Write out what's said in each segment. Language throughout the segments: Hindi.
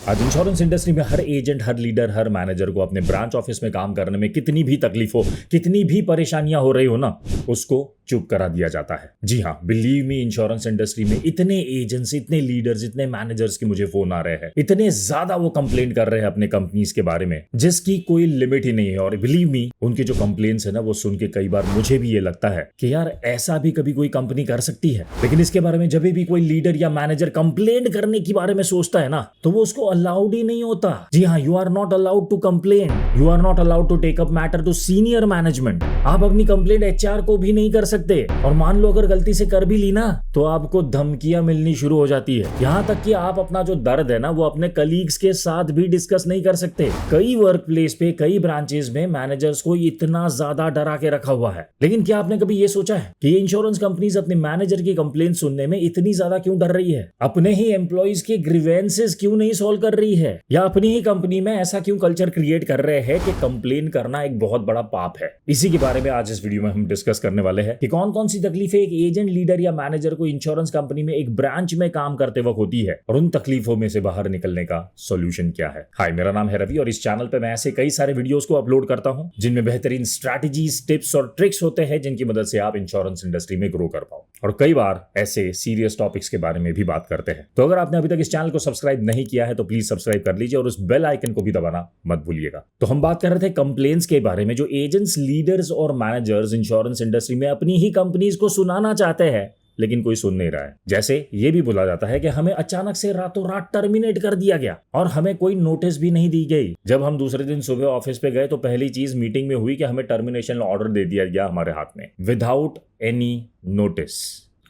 आज इंश्योरेंस इंडस्ट्री में हर एजेंट, हर लीडर, हर मैनेजर को अपने ब्रांच ऑफिस में काम करने में कितनी भी तकलीफ हो, कितनी भी परेशानियां हो रही हो ना, उसको चुप करा दिया जाता है। जी हाँ, बिलीव मी, इंश्योरेंस इंडस्ट्री में इतने एजेंट्स, इतने लीडर्स, इतने मैनेजर्स के मुझे फोन आ रहे हैं, इतने ज्यादा वो कंप्लेंट कर रहे हैं अपने कंपनीज के बारे में जिसकी कोई लिमिट ही नहीं है। और बिलीव मी, उनके जो कंप्लेंट्स है ना, वो सुन के कई बार मुझे भी ये लगता है कि यार ऐसा भी कभी कोई कंपनी कर सकती है। लेकिन इसके बारे में जब भी कोई लीडर या मैनेजर कंप्लेंट करने के बारे में सोचता है ना, तो वो उसको अलाउड ही नहीं होता। जी हाँ, you are not allowed to complain, you are not allowed to take up matter to senior management. आप अपनी कंप्लेंट एचआर को भी नहीं कर सकते, और मान लो अगर गलती से कर भी ली ना, तो आपको धमकियां मिलनी शुरू हो जाती है। यहां तक कि आप अपना जो दर्द है ना, वो अपने कलीग्स के साथ भी डिस्कस नहीं कर सकते। कई वर्क प्लेस पे, कई ब्रांचेस में मैनेजर्स को इतना ज्यादा डरा के रखा हुआ है। लेकिन क्या आपने कभी ये सोचा है कि इंश्योरेंस कंपनीज अपने मैनेजर की कंप्लेंट सुनने में इतनी ज्यादा क्यों डर रही है? अपने ही एम्प्लॉइज के ग्रीवेंसेस क्यों नहीं सॉल्व कर रही है? या अपनी ही कंपनी में ऐसा क्यों कल्चर क्रिएट कर रहे हैं कि कंप्लेन करना एक बहुत बड़ा पाप है? इसी के बारे में आज इस वीडियो में हम डिस्कस करने वाले हैं कि कौन कौन सी तकलीफें एक एजेंट, लीडर या मैनेजर को इंश्योरेंस कंपनी में एक ब्रांच में काम करते वक्त होती है, और उन तकलीफों में से बाहर निकलने का सोल्यूशन क्या है। हाय, मेरा नाम है रवि और इस चैनल पे मैं ऐसे कई सारे वीडियोस को अपलोड करता हूं जिनमें बेहतरीन स्ट्रैटेजीज, टिप्स और ट्रिक्स होते हैं जिनकी मदद से आप इंश्योरेंस इंडस्ट्री में ग्रो कर पाओ, और कई बार ऐसे सीरियस टॉपिक्स के बारे में भी बात करते हैं। तो अगर आपने अभी तक इस चैनल को सब्सक्राइब नहीं किया है तो प्लीज सब्सक्राइब कर लीजिए और उस बेल आइकन को भी दबाना मत भूलिएगा। तो हम बात कर रहे थे कंप्लेंट्स के बारे में जो एजेंट्स, लीडर्स और मैनेजर्स इंश्योरेंस इंडस्ट्री में अपनी ही कंपनीज को सुनाना चाहते हैं, लेकिन कोई सुन नहीं रहा है। जैसे ये भी बोला जाता है कि हमें अचानक से रातों रात टर्मिनेट कर दिया गया और हमें कोई नोटिस भी नहीं दी गई। जब हम दूसरे दिन सुबह ऑफिस पे गए तो पहली चीज मीटिंग में हुई कि हमें टर्मिनेशन ऑर्डर दे दिया गया हमारे हाथ में, विदाउट एनी नोटिस।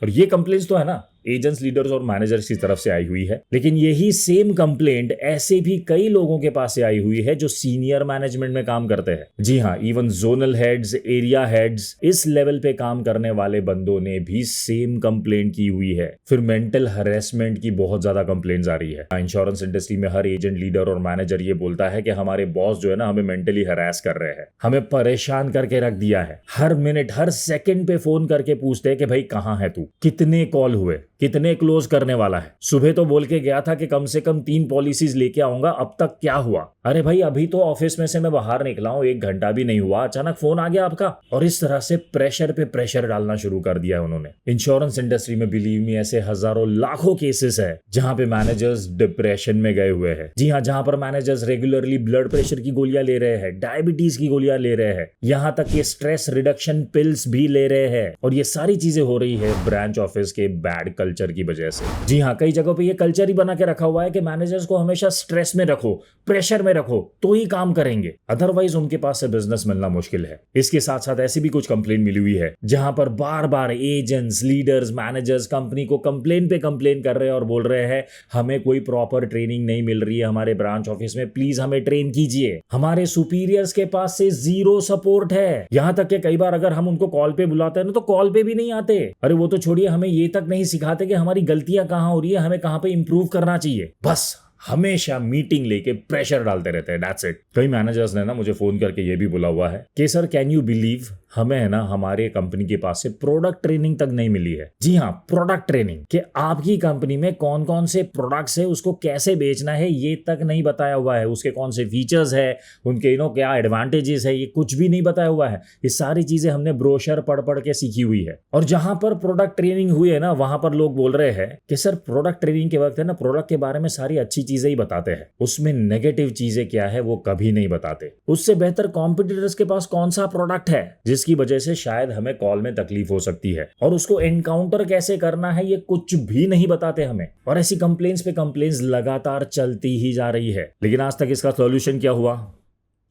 और ये कंप्लेंट्स तो है ना एजेंट्स, लीडर्स और मैनेजर्स की तरफ से आई हुई है, लेकिन यही सेम कंप्लेंट ऐसे भी कई लोगों के पास से आई हुई है जो सीनियर मैनेजमेंट में काम करते हैं। जी हाँ, even zonal heads, area heads, इस लेवल पे काम करने वाले बंदों ने भी सेम कंप्लेंट की हुई है। फिर मेंटल हरेसमेंट की बहुत ज्यादा कंप्लेंट्स आ रही है। इंश्योरेंस इंडस्ट्री में हर एजेंट, लीडर और मैनेजर ये बोलता है कि हमारे बॉस जो है ना, हमें मेंटली हरास कर रहे हैं, हमें परेशान करके रख दिया है। हर मिनट, हर सेकंड पे फोन करके पूछते हैं कि भाई कहाँ है तू, कितने कॉल हुए, कितने क्लोज करने वाला है। सुबह तो बोल के गया था कि कम से कम 3 पॉलिसीज लेके आऊंगा, अब तक क्या हुआ? अरे भाई, अभी तो ऑफिस में से मैं बाहर निकला हूं, 1 घंटा भी नहीं हुआ, अचानक फोन आ गया आपका। और इस तरह से प्रेशर पे प्रेशर डालना शुरू कर दिया है उन्होंने। इंश्योरेंस इंडस्ट्री में बिलीव मी ऐसे हजारों, लाखों केसेस है जहां पे मैनेजर्स डिप्रेशन में गए हुए हैं। जी हाँ, जहां पर मैनेजर्स रेगुलरली ब्लड प्रेशर की गोलियां ले रहे हैं, डायबिटीज की गोलियां ले रहे हैं, यहां तक कि स्ट्रेस रिडक्शन पिल्स भी ले रहे हैं। और ये सारी चीजें हो रही है ब्रांच ऑफिस के बैड कल्चर की वजह से। जी हाँ, कई जगहों पे ये कल्चर ही बना के रखा हुआ है कि मैनेजर्स को हमेशा स्ट्रेस में रखो, प्रेशर में रखो, तो ही काम करेंगे, अदरवाइज उनके पास से बिजनेस मिलना मुश्किल है। इसके साथ साथ ऐसी भी कुछ कंप्लेन मिली हुई है जहां पर बार बार एजेंट्स, लीडर्स, मैनेजर्स कंपनी को कंप्लेन पे कंप्लेन कर रहे हैं और बोल रहे हैं हमें कोई प्रॉपर ट्रेनिंग नहीं मिल रही है हमारे ब्रांच ऑफिस में, प्लीज हमें ट्रेन कीजिए। हमारे सुपीरियर्स के पास से जीरो सपोर्ट है। यहां तक कि कई बार अगर हम उनको कॉल पे बुलाते हैं ना, तो कॉल पे भी नहीं आते। अरे वो तो छोड़िए, हमें ये तक नहीं सिखाते कि हमारी गलतियां कहां हो रही है, हमें कहां पे इंप्रूव करना चाहिए। बस हमेशा मीटिंग लेके प्रेशर डालते रहते हैं, दैट्स इट। कई मैनेजर्स ने ना मुझे फोन करके ये भी बोला हुआ है कि सर कैन यू बिलीव, हमें है ना हमारे कंपनी के पास से प्रोडक्ट ट्रेनिंग तक नहीं मिली है। जी हाँ, प्रोडक्ट ट्रेनिंग, कि आपकी कंपनी में कौन कौन से प्रोडक्ट्स है, उसको कैसे बेचना है, ये तक नहीं बताया हुआ है। उसके कौन से फीचर्स है, उनके क्या एडवांटेजेस है, ये कुछ भी नहीं बताया हुआ है। ये सारी चीजें हमने ब्रोशर पढ़ पढ़ के सीखी हुई है। और जहां पर प्रोडक्ट ट्रेनिंग हुई है ना, वहां पर लोग बोल रहे हैं कि सर प्रोडक्ट ट्रेनिंग के वक्त है ना, प्रोडक्ट के बारे में सारी अच्छी चीजें ही बताते हैं, उसमें नेगेटिव चीजें क्या है वो कभी नहीं बताते। उससे बेहतर कॉम्पिटिटर्स के पास कौन सा प्रोडक्ट है जिसकी वजह से शायद हमें कॉल में तकलीफ हो सकती है, और उसको एनकाउंटर कैसे करना है ये कुछ भी नहीं बताते हमें। और ऐसी कंप्लेंट्स पे कंप्लेंट्स लगातार चलती ही जा रही है। लेकिन आज तक इसका सॉल्यूशन क्या हुआ?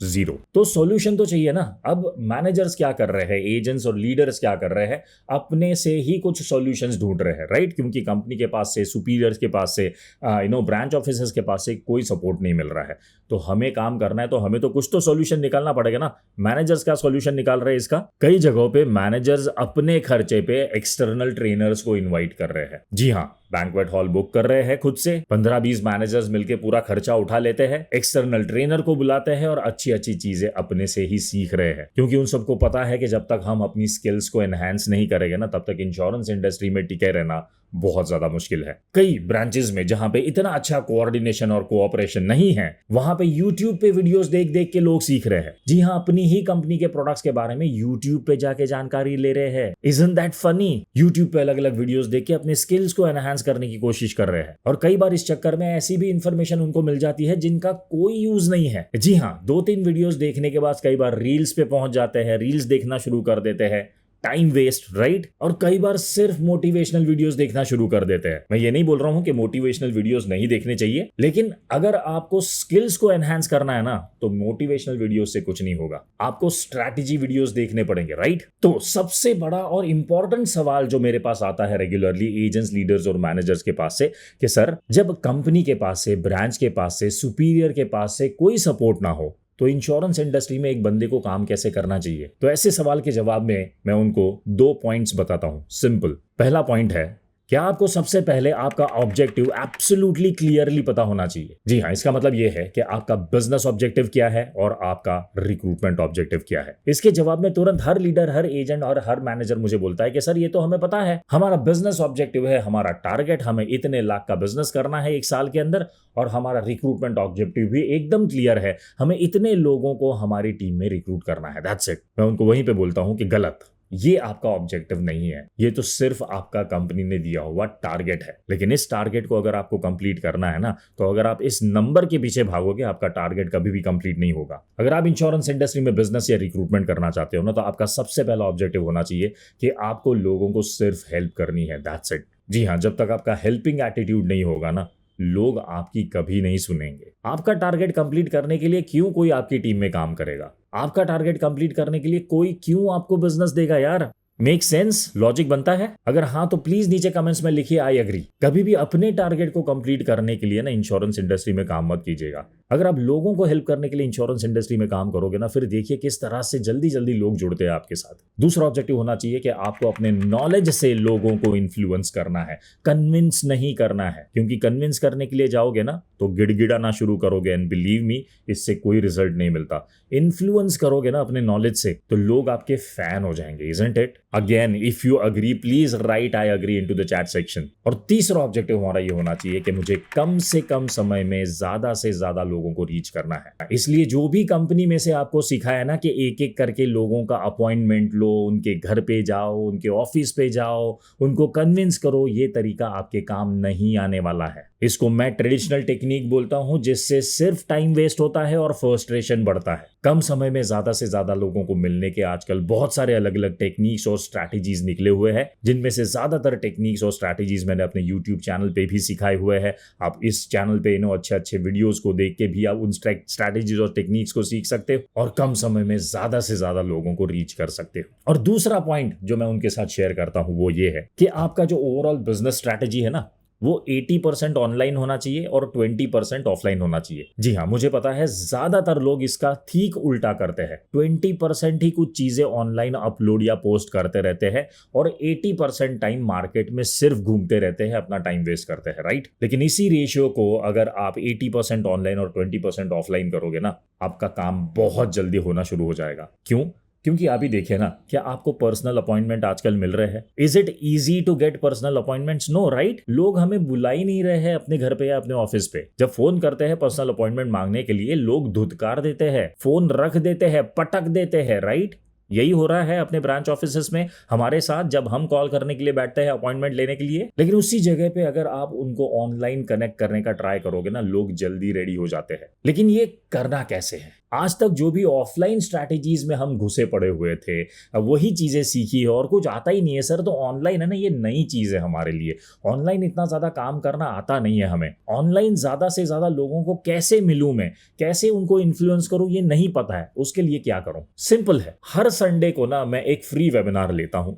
जीरो। तो सॉल्यूशन तो चाहिए ना। अब मैनेजर्स क्या कर रहे हैं, एजेंट्स और लीडर्स क्या कर रहे हैं, अपने से ही कुछ सॉल्यूशंस ढूंढ रहे हैं, राइट? क्योंकि कंपनी के पास से, सुपीरियर्स के पास से, ब्रांच ऑफिसर्स के पास से कोई सपोर्ट नहीं मिल रहा है। तो हमें काम करना है, तो हमें तो कुछ तो सॉल्यूशन निकालना पड़ेगा ना। मैनेजर्स क्या सॉल्यूशन निकाल रहे हैं इसका? कई जगहों पे मैनेजर्स अपने खर्चे पे एक्सटर्नल ट्रेनर्स को इन्वाइट कर रहे हैं। जी हाँ, बैंक्वेट हॉल बुक कर रहे हैं खुद से, 15-20 मैनेजर्स मिलकर पूरा खर्चा उठा लेते हैं, एक्सटर्नल ट्रेनर को बुलाते हैं और अच्छी अच्छी चीजें अपने से ही सीख रहे हैं। क्योंकि उन सबको पता है कि जब तक हम अपनी स्किल्स को एनहांस नहीं करेंगे ना, तब तक इंश्योरेंस इंडस्ट्री में टिके रहना बहुत ज्यादा मुश्किल है। कई ब्रांचेस में जहां पे इतना अच्छा कोऑर्डिनेशन और कोऑपरेशन नहीं है, वहां पे यूट्यूब पे वीडियोस देख देख के लोग सीख रहे हैं। जी हाँ, अपनी ही कंपनी के प्रोडक्ट्स के बारे में यूट्यूब पे जाके जानकारी ले रहे हैं। Isn't that funny? यूट्यूब पे अलग अलग वीडियोस देख के अपने स्किल्स को एनहांस करने की कोशिश कर रहे हैं, और कई बार इस चक्कर में ऐसी भी इंफॉर्मेशन उनको मिल जाती है जिनका कोई यूज नहीं है। जी हाँ, 2-3 वीडियोस देखने के बाद कई बार रील्स पे पहुंच जाते हैं, रील्स देखना शुरू कर देते हैं, टाइम वेस्ट, राइट। और कई बार सिर्फ मोटिवेशनल वीडियोस देखना शुरू कर देते हैं। मैं ये नहीं बोल रहा हूं कि मोटिवेशनल वीडियोस नहीं देखने चाहिए, लेकिन अगर आपको स्किल्स को एनहांस करना है ना, तो मोटिवेशनल वीडियोस से कुछ नहीं होगा, आपको स्ट्रैटेजी वीडियोस देखने पड़ेंगे, राइट। तो सबसे बड़ा और इंपॉर्टेंट सवाल जो मेरे पास आता है रेगुलरली एजेंट्स, लीडर्स और मैनेजर्स के पास से, कि सर जब कंपनी के पास से, ब्रांच के पास से, सुपीरियर के पास से कोई सपोर्ट ना हो, तो इंश्योरेंस इंडस्ट्री में एक बंदे को काम कैसे करना चाहिए? तो ऐसे सवाल के जवाब में मैं उनको 2 पॉइंट्स बताता हूं, सिंपल। पहला पॉइंट है, क्या आपको सबसे पहले आपका ऑब्जेक्टिव एब्सोल्युटली क्लियरली पता होना चाहिए। जी हाँ, इसका मतलब यह है कि आपका बिजनेस ऑब्जेक्टिव क्या है और आपका रिक्रूटमेंट ऑब्जेक्टिव क्या है। इसके जवाब में तुरंत हर लीडर, हर एजेंट और हर मैनेजर मुझे बोलता है कि सर ये तो हमें पता है, हमारा बिजनेस ऑब्जेक्टिव है, हमारा टारगेट, हमें इतने लाख का बिजनेस करना है 1 साल के अंदर, और हमारा रिक्रूटमेंट ऑब्जेक्टिव भी एकदम क्लियर है, हमें इतने लोगों को हमारी टीम में रिक्रूट करना है, दैट्स इट। मैं उनको वहीं पे बोलता हूं कि गलत, ये आपका ऑब्जेक्टिव नहीं है, ये तो सिर्फ आपका कंपनी ने दिया हुआ टारगेट है। लेकिन इस टारगेट को अगर आपको कंप्लीट करना है ना, तो अगर आप इस नंबर के पीछे भागोगे, आपका टारगेट कभी भी कंप्लीट नहीं होगा। अगर आप इंश्योरेंस इंडस्ट्री में बिजनेस या रिक्रूटमेंट करना चाहते हो ना, तो आपका सबसे पहला ऑब्जेक्टिव होना चाहिए कि आपको लोगों को सिर्फ हेल्प करनी है, दैट्स इट। जी हाँ, जब तक आपका हेल्पिंग एटीट्यूड नहीं होगा ना, लोग आपकी कभी नहीं सुनेंगे। आपका टारगेट कंप्लीट करने के लिए क्यों कोई आपकी टीम में काम करेगा? आपका टारगेट कंप्लीट करने के लिए कोई क्यों आपको बिजनेस देगा यार? Make sense? लॉजिक बनता है? अगर हाँ तो प्लीज नीचे कमेंट्स में लिखिए आई एग्री। कभी भी अपने टारगेट को कंप्लीट करने के लिए ना इंश्योरेंस इंडस्ट्री में काम मत कीजिएगा। अगर आप लोगों को हेल्प करने के लिए इंश्योरेंस इंडस्ट्री में काम करोगे ना, फिर देखिए किस तरह से जल्दी जल्दी लोग जुड़ते हैं आपके साथ। दूसरा ऑब्जेक्टिव होना चाहिए कि आपको अपने नॉलेज से लोगों को इन्फ्लुएंस करना है, कन्विंस नहीं करना है। क्योंकि कन्विंस करने के लिए जाओगे ना तो गिड़गिड़ाना शुरू करोगे, एंड बिलीव मी, इससे कोई रिजल्ट नहीं मिलता। इन्फ्लुएंस करोगे ना अपने नॉलेज से, तो लोग आपके फैन हो जाएंगे, isn't it? Again, if you agree please right I agree into the chat section. और तीसरा ऑब्जेक्टिव हमारा ये होना चाहिए कि मुझे कम से कम समय में ज्यादा से ज्यादा लोगों को रीच करना है। इसलिए जो भी कंपनी में से आपको सिखाया ना कि एक एक करके लोगों का अपॉइंटमेंट लो, उनके घर पे जाओ, उनके ऑफिस पे जाओ, उनको कन्विंस करो, ये तरीका आपके काम नहीं आने वाला है। इसको मैं ट्रेडिशनल टेक्निक बोलता हूं, जिससे सिर्फ टाइम वेस्ट होता है और फ्रस्ट्रेशन बढ़ता है। कम समय में ज्यादा से ज्यादा लोगों को मिलने के आजकल बहुत सारे अलग अलग टेक्निक्स और स्ट्रैटेजीज निकले हुए हैं, जिनमें से ज्यादातर टेक्निक्स और स्ट्रैटेजीज मैंने अपने यूट्यूब चैनल पे भी सिखाए हुए हैं। आप इस चैनल पे अच्छे अच्छे वीडियोस को देख के भी आप उन स्ट्रैटेजीज और टेक्निक्स को सीख सकते हो और कम समय में ज्यादा से ज्यादा लोगों को रीच कर सकते हो। और दूसरा पॉइंट जो मैं उनके साथ शेयर करता हूं वो ये है कि आपका जो ओवरऑल बिजनेस स्ट्रैटेजी है ना, वो 80% ऑनलाइन होना चाहिए और 20% ऑफलाइन होना चाहिए। जी हाँ, मुझे पता है ज्यादातर लोग इसका ठीक उल्टा करते हैं। 20% ही कुछ चीजें ऑनलाइन अपलोड या पोस्ट करते रहते हैं और 80% टाइम मार्केट में सिर्फ घूमते रहते हैं, अपना टाइम वेस्ट करते हैं, राइट। लेकिन इसी रेशियो को अगर आप 80% ऑनलाइन और 20% ऑफलाइन करोगे ना, आपका काम बहुत जल्दी होना शुरू हो जाएगा। क्यों? क्योंकि आप ही देखिए ना, क्या आपको पर्सनल अपॉइंटमेंट आजकल मिल रहे हैं? Is it easy to get personal appointments? No, right. लोग हमें बुला ही नहीं रहे हैं अपने घर पे या अपने ऑफिस पे। जब फोन करते हैं पर्सनल अपॉइंटमेंट मांगने के लिए, लोग धुतकार देते हैं, फोन रख देते हैं, पटक देते हैं, राइट। यही हो रहा है अपने ब्रांच ऑफिसेस में हमारे साथ, जब हम कॉल करने के लिए बैठते हैं अपॉइंटमेंट लेने के लिए। लेकिन उसी जगह पे अगर आप उनको ऑनलाइन कनेक्ट करने का ट्राई करोगे ना, लोग जल्दी रेडी हो जाते हैं। लेकिन ये करना कैसे है? आज तक जो भी ऑफलाइन स्ट्रैटेजीज में हम घुसे पड़े हुए थे, वही चीजें सीखी है और कुछ आता ही नहीं है सर। तो ऑनलाइन है ना, ये नई चीज है हमारे लिए। ऑनलाइन इतना ज्यादा काम करना आता नहीं है हमें। ऑनलाइन ज्यादा से ज्यादा लोगों को कैसे मिलूं मैं, कैसे उनको इन्फ्लुएंस करूं, ये नहीं पता है। उसके लिए क्या करूं? सिंपल है, हर संडे को ना मैं एक फ्री वेबिनार लेता हूं,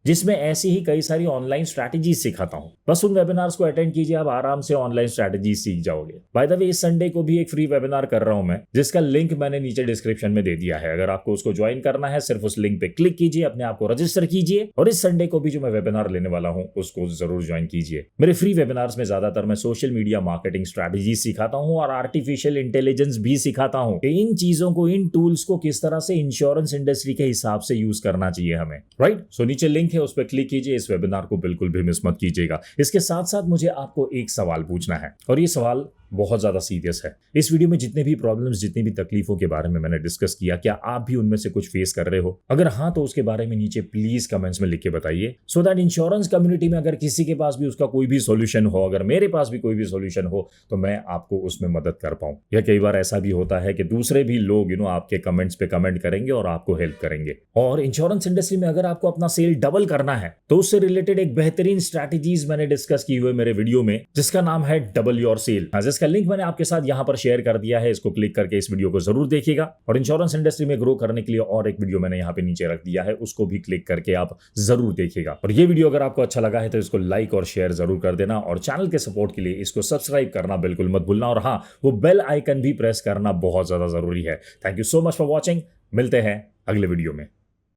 जिसमें ऐसी ही कई सारी ऑनलाइन स्ट्रैटेजीज सिखाता हूं। बस उन वेबिनार्स को अटेंड कीजिए, आप आराम से ऑनलाइन स्ट्रैटेजीज सीख जाओगे। बाय द वे, इस संडे को भी एक फ्री वेबिनार कर रहा हूं मैं, जिसका लिंक मैंने नीचे डिस्क्रिप्शन में दे दिया है। अगर आपको उसको ज्वाइन करना है, सिर्फ उस लिंक पे क्लिक कीजिए, अपने आप को रजिस्टर कीजिए और इस संडे को भी जो मैं वेबिनार लेने वाला हूं उसको जरूर ज्वाइन कीजिए। मेरे फ्री वेबिनार्स में ज्यादातर मैं सोशल मीडिया मार्केटिंग स्ट्रैटेजी सिखाता हूं और आर्टिफिशियल इंटेलिजेंस भी सिखाता हूं कि इन चीजों को, इन टूल्स को किस तरह से इंश्योरेंस इंडस्ट्री के हिसाब से यूज करना चाहिए हमें, राइट। सो नीचे लिंक है उस पर क्लिक कीजिए। इस वेबिनार को बिल्कुल भी मिस मत कीजिएगा। इसके साथ साथ मुझे आपको एक सवाल पूछना है और ये सवाल बहुत ज्यादा सीरियस है। इस वीडियो में जितने भी प्रॉब्लम्स, जितनी भी तकलीफों के बारे में मैंने डिस्कस किया, क्या आप भी उनमें से कुछ फेस कर रहे हो? अगर हाँ तो उसके बारे में नीचे प्लीज कमेंट्स में लिख के बताइए, सो दैट इंश्योरेंस कम्युनिटी में अगर किसी के पास भी उसका कोई भी सॉल्यूशन हो, अगर मेरे पास भी कोई भी सॉल्यूशन हो, तो मैं आपको उसमें मदद कर पाऊं। या कई बार ऐसा भी होता है कि दूसरे भी लोग आपके कमेंट्स पे कमेंट करेंगे और आपको हेल्प करेंगे। और इंश्योरेंस इंडस्ट्री में अगर आपको अपना सेल डबल करना है तो उससे रिलेटेड एक बेहतरीन स्ट्रैटेजीज मैंने डिस्कस की हुई मेरे वीडियो में, जिसका नाम है डबल योर सेल, जिसका लिंक मैंने आपके साथ यहां पर शेयर कर दिया है। इसको क्लिक करके इस वीडियो को जरूर देखिएगा। और इंश्योरेंस इंडस्ट्री में ग्रो करने के लिए और एक वीडियो मैंने यहां पे नीचे रख दिया है, उसको भी क्लिक करके आप जरूर देखिएगा। और ये वीडियो अगर आपको अच्छा लगा है तो इसको लाइक और शेयर जरूर कर देना, और चैनल के सपोर्ट के लिए इसको सब्सक्राइब करना बिल्कुल मत भूलना, और हाँ, वो बेल आइकन भी प्रेस करना बहुत ज्यादा जरूरी है। Thank you so much for watching. मिलते हैं अगले वीडियो में।